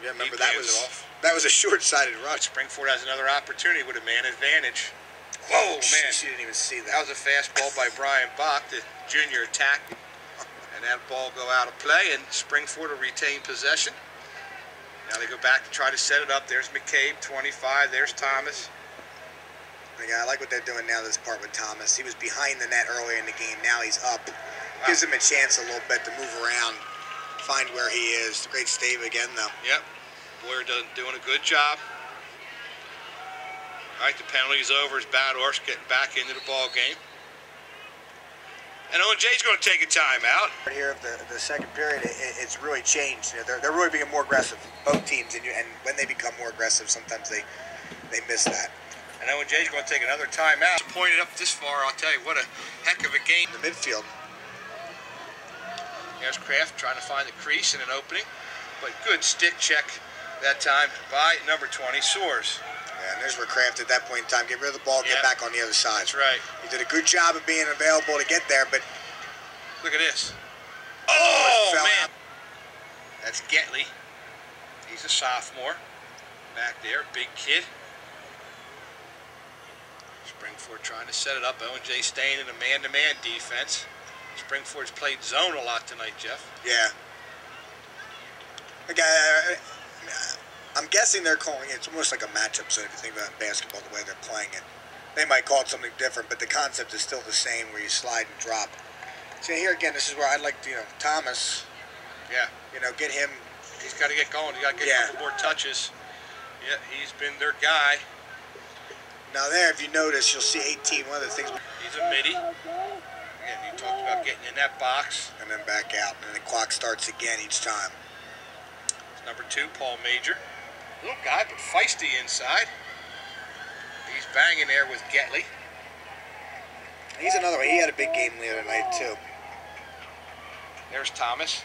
Yeah, remember that was a short-sided rush. Springford has another opportunity with a man advantage. Whoa, man! She didn't even see that. That was a fastball by Brian Bach, the junior attack, and that ball go out of play, and Springford will retain possession. Now they go back to try to set it up. There's McCabe, 25. There's Thomas. I like what they're doing now, this part with Thomas. He was behind the net earlier in the game. Now he's up. Gives him a chance a little bit to move around, find where he is. Great stave again, though. Yep. Boyer doing a good job. All right, the penalty's over as Bad Horse getting back into the ball game. And OJ's going to take a timeout. Here of the second period, it's really changed. You know, they're really being more aggressive, both teams. And when they become more aggressive, sometimes they miss that. And OJ's going to take another timeout. Pointed up this far, I'll tell you, what a heck of a game. In the midfield. There's Kraft trying to find the crease and an opening. But good stick check that time by number 20, Soares. Yeah, and there's where Kraft at that point in time, get rid of the ball, get back on the other side. That's right. He did a good job of being available to get there, but... Look at this. Oh, man. Out. That's Getley. He's a sophomore. Back there, big kid. Springford trying to set it up. O&J staying in a man-to-man defense. Springford's played zone a lot tonight, Jeff. Yeah. Okay, I'm guessing they're calling it, it's almost like a matchup, so if you think about basketball, the way they're playing it. They might call it something different, but the concept is still the same, where you slide and drop. So here again, this is where I'd like to, Thomas. Yeah. Get him. He's got to get going. He's got to get a couple more touches. Yeah, he's been their guy. Now there, if you notice, you'll see 18. One of the things. He's a midi. Again, you talked about getting in that box. And then back out, and then the clock starts again each time. It's number 2, Paul Major. Little guy, but feisty inside. He's banging there with Getley. He's another one. He had a big game the other night, too. There's Thomas.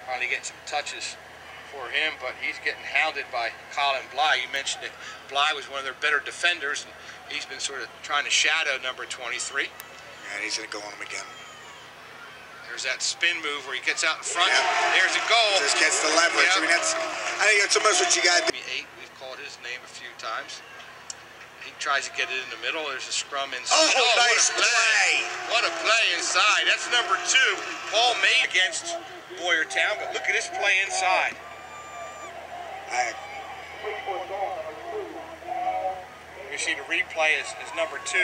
Finally getting some touches for him, but he's getting hounded by Colin Bly. You mentioned that Bly was one of their better defenders, and he's been sort of trying to shadow number 23. Yeah, he's going to go on him again. There's that spin move where he gets out in front. Yep. There's a goal. Just gets the leverage. Yep. I think that's almost what you got to do. 8, we've called his name a few times. He tries to get it in the middle. There's a scrum inside. Oh, nice play. What a play inside. That's number 2. Paul made against Boyertown, but look at this play inside. You see the replay is number 2.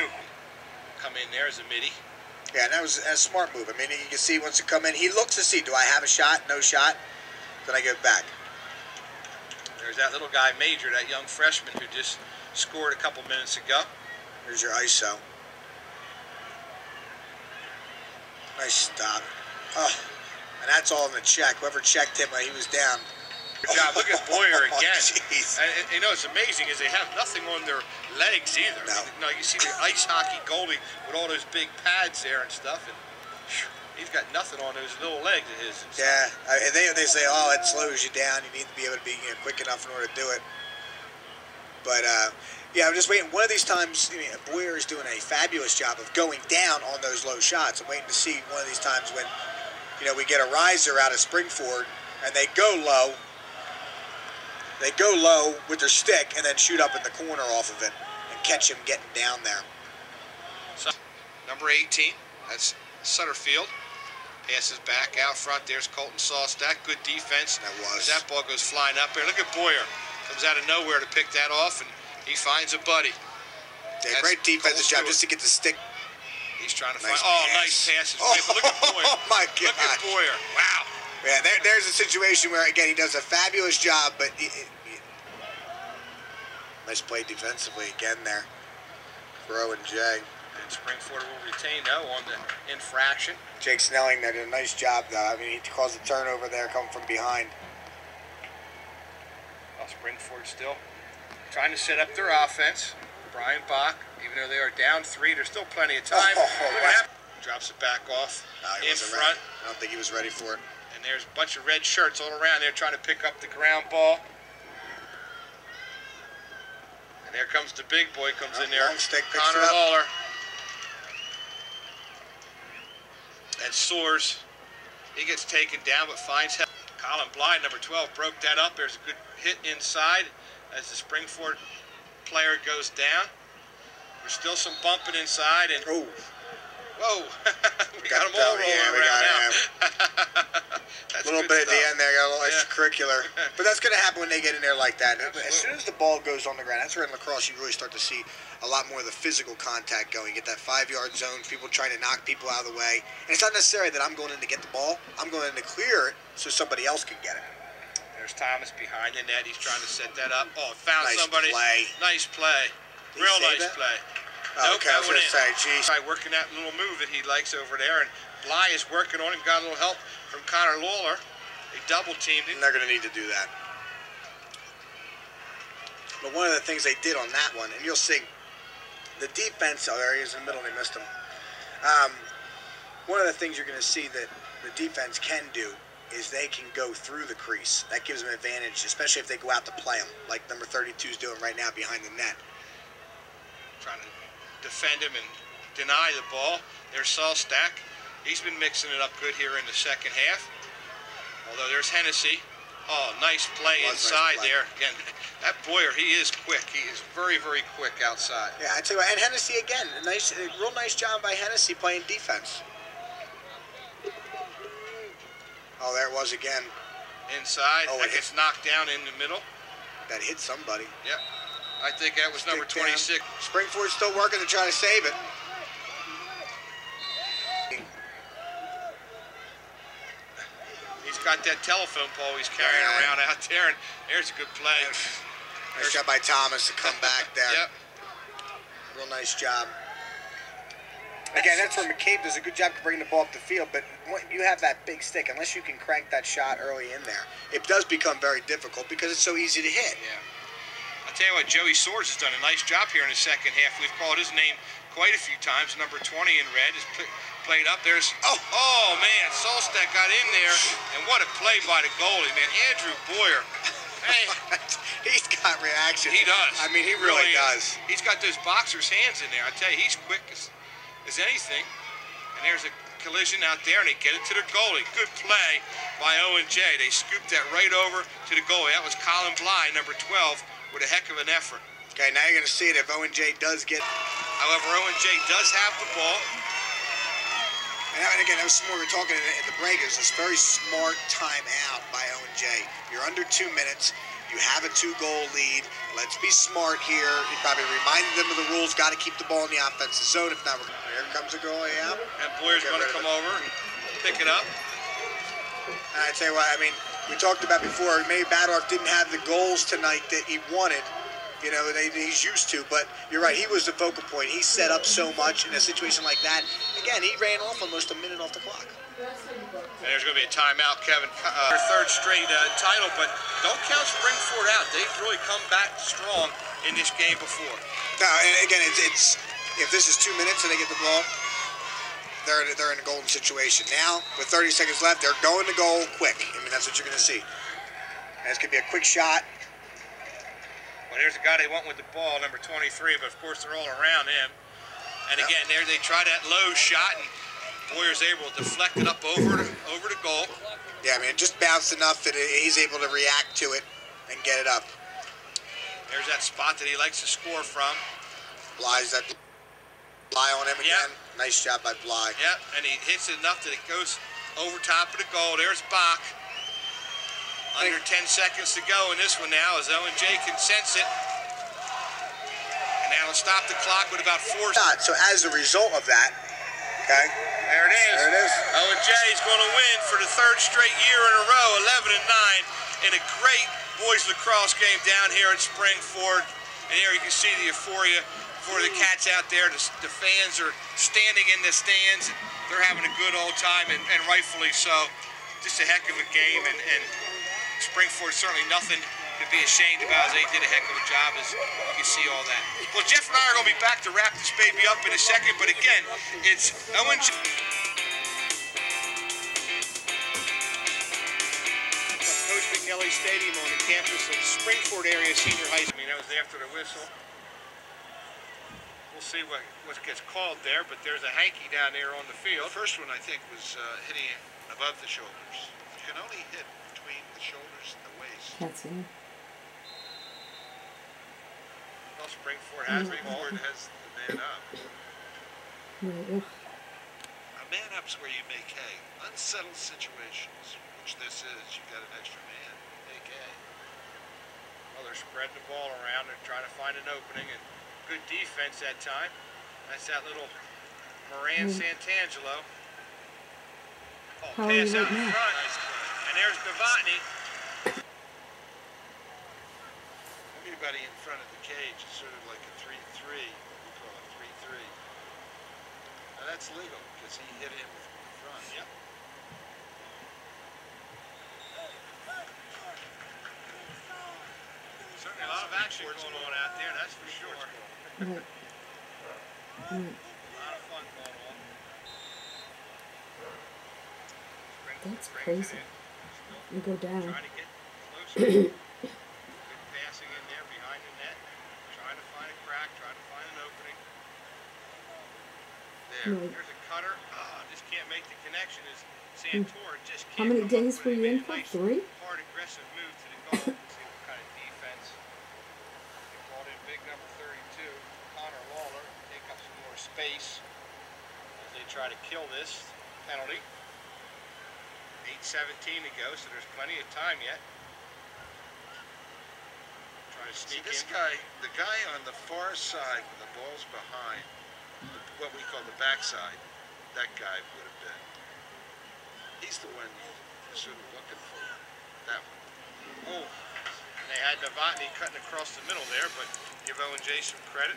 Come in there as a midi. Yeah, and that was a smart move. I mean, you can see once you come in, he looks to see, do I have a shot? No shot? Then I get back. There's that little guy, Major, that young freshman who just scored a couple minutes ago. Here's your ISO. Nice stop. Oh, and that's all in the check. Whoever checked him when he was down. Good job. Look at Boyer again. Jeez. And it's amazing is they have nothing on their legs either. No. No, you see the ice hockey goalie with all those big pads there and stuff, and he's got nothing on those little legs of his. Yeah, they say, oh, it slows you down. You need to be able to be quick enough in order to do it. But yeah, I'm just waiting. One of these times, Boyer is doing a fabulous job of going down on those low shots. I'm waiting to see one of these times when we get a riser out of Springford and they go low. They go low with their stick and then shoot up in the corner off of it and catch him getting down there. So, number 18, that's Sutterfield. Passes back out front. There's Colton Sawstack. Good defense. That was. As that ball goes flying up there. Look at Boyer. Comes out of nowhere to pick that off, and he finds a buddy. Yeah, great defensive job just to get the stick. He's trying to nice find. Oh, nice passes. Oh, right, but look at Boyer. Oh my God. Look at Boyer. Wow. Yeah, there's a situation where, again, he does a fabulous job, but nice play defensively again there for O&J. And Springford will retain, though, on the infraction. Jake Snelling there did a nice job, though. I mean, he caused a turnover there coming from behind. Well, Springford still trying to set up their offense. Brian Bach, even though they are down 3, there's still plenty of time. Wow. Drops it back off in front. Ready. I don't think he was ready for it. And there's a bunch of red shirts all around there trying to pick up the ground ball. And there comes the big boy, comes in there. Long stick, Connor Lawler. And Soares. He gets taken down but finds help. Colin Bly, number 12, broke that up. There's a good hit inside as the Springford player goes down. There's still some bumping inside, and Oh. whoa, we got them all rolling around now. A little bit at the end there, got a little extracurricular. But that's going to happen when they get in there like that. Absolutely. As soon as the ball goes on the ground, that's where in lacrosse you really start to see a lot more of the physical contact going. You get that 5-yard zone, people trying to knock people out of the way. And it's not necessarily that I'm going in to get the ball. I'm going in to clear it so somebody else can get it. There's Thomas behind the net. He's trying to set that up. Oh, found Nice somebody. play. Nice play. Did he Real save nice that? play. Oh, Nope, okay, I that was went going to in. say, geez. By working that little move that he likes over there, and Bly is working on him. Got a little help from Connor Lawler. They double teamed him. They're going to need to do that. But one of the things they did on that one, and you'll see, the defense, oh, there he is in the middle, they missed him. One of the things you're going to see that the defense can do is they can go through the crease. That gives them an advantage, especially if they go out to play them, like number 32 is doing right now behind the net. Trying to defend him and deny the ball. There's Solstack. He's been mixing it up good here in the second half. Although there's Hennessy. Oh, nice play inside there. Again, that Boyer, he is quick. He is very, very quick outside. Yeah, I tell you what, and Hennessy again, a real nice job by Hennessy playing defense. Oh, there it was again. Inside. Oh, That gets knocked down in the middle. That hit somebody. Yep. I think that was number 26. Springford's still working to try to save it. He's got that telephone pole he's carrying around out there, and there's a good play. Nice job by Thomas to come back there. Yep. Real nice job. Again, that's where McCabe does a good job to bring the ball up the field, but when you have that big stick, unless you can crank that shot early in there, it does become very difficult because it's so easy to hit. Yeah. I'll tell you what, Joey Swords has done a nice job here in the second half. We've called his name quite a few times. Number 20 in red is played up. There's, oh man, Solstack got in there, and what a play by the goalie, man. Andrew Boyer. Hey. He's got reaction. He does. I mean, he really does. He's got those boxer's hands in there. I tell you, he's quick as anything. And there's a collision out there, and they get it to the goalie. Good play by O&J. They scooped that right over to the goalie. That was Colin Bly, number 12, with a heck of an effort. Okay, now you're going to see it if O&J does get... However, O&J does have the ball. And again, that was smart. We were talking at the break. It was this very smart timeout by O&J. You're under 2 minutes. You have a 2-goal lead. Let's be smart here. He probably reminded them of the rules. Got to keep the ball in the offensive zone. If not, here comes the goalie out. And Boyer's going to come over and pick it up. And I tell you what, I mean, we talked about before, maybe Badorf didn't have the goals tonight that he wanted. You know, he's used to, but you're right, he was the focal point. He set up so much in a situation like that. Again, he ran off almost a minute off the clock. And there's going to be a timeout, Kevin. Their third straight title, but don't count Springford out. They've really come back strong in this game before. No, and again, it's if this is 2 minutes and they get the ball, they're in a golden situation. Now, with 30 seconds left, they're going to goal quick. I mean, that's what you're going to see. And it's going to be a quick shot. Well, there's a guy they want with the ball, number 23, but of course they're all around him. And again, there they try that low shot, and Boyer's able to deflect it up over the goal. Yeah, I mean, it just bounced enough that he's able to react to it and get it up. There's that spot that he likes to score from. Bly's that Bly on him again. Yep. Nice job by Bly. Yep, and he hits it enough that it goes over top of the goal. There's Bach. Under 10 seconds to go in this one now as O&J can sense it. And that'll stop the clock with about 4 shots. So as a result of that, okay. There it is. There it is. O&J is going to win for the third straight year in a row, 11-9, in a great boys lacrosse game down here at Springford. And here you can see the euphoria for the Cats out there. The fans are standing in the stands. They're having a good old time, and rightfully so. Just a heck of a game, and Springford certainly nothing to be ashamed about, as they did a heck of a job, as you can see all that. Well, Jeff and I are going to be back to wrap this baby up in a second, but again, it's O&J. Coach McNelly Stadium on the campus of Springford Area Senior High School. I mean, that was after the whistle. We'll see what gets called there, but there's a hanky down there on the field. The first one, I think, was hitting it above the shoulders. You can only hit between between the shoulders and the waist. Can't see. Well, Springford has the ball. Springford has the man up. Right, ugh. A man up's where you make hay. Unsettled situations, which this is, you've got an extra man. Make hay. Well, they're spreading the ball around. They're trying to find an opening, and good defense that time. That's that little Moran Santangelo. Oh, How are you pass out right in now? front. Nice play. And there's Novotny. Everybody in front of the cage is sort of like a 3-3. We call it 3-3. Now that's legal because he hit him from the front. Yep. Certainly a lot of action going on out there, that's for sure. Right. Right. A lot of fun going on. That's crazy. You go down. Trying to get closer. Good passing in there behind the net. Trying to find a crack, trying to find an opening. There, Right. there's a cutter. Just can't make the connection. Is Santor just How can't many come up days with were it. you He in made for? a nice, 3? hard, aggressive move to the goal. See what kind of defense. They brought in big number 32, Connor Lawler, to take up some more space as they try to kill this penalty. 8:17 to go, so there's plenty of time yet. Try to See, sneak this in. guy, the guy on the far side when the ball's behind, what we call the backside, that guy would have been. He's the one you're sort of looking for. That one. Oh, and they had Novotny cutting across the middle there, but give Owen J some credit.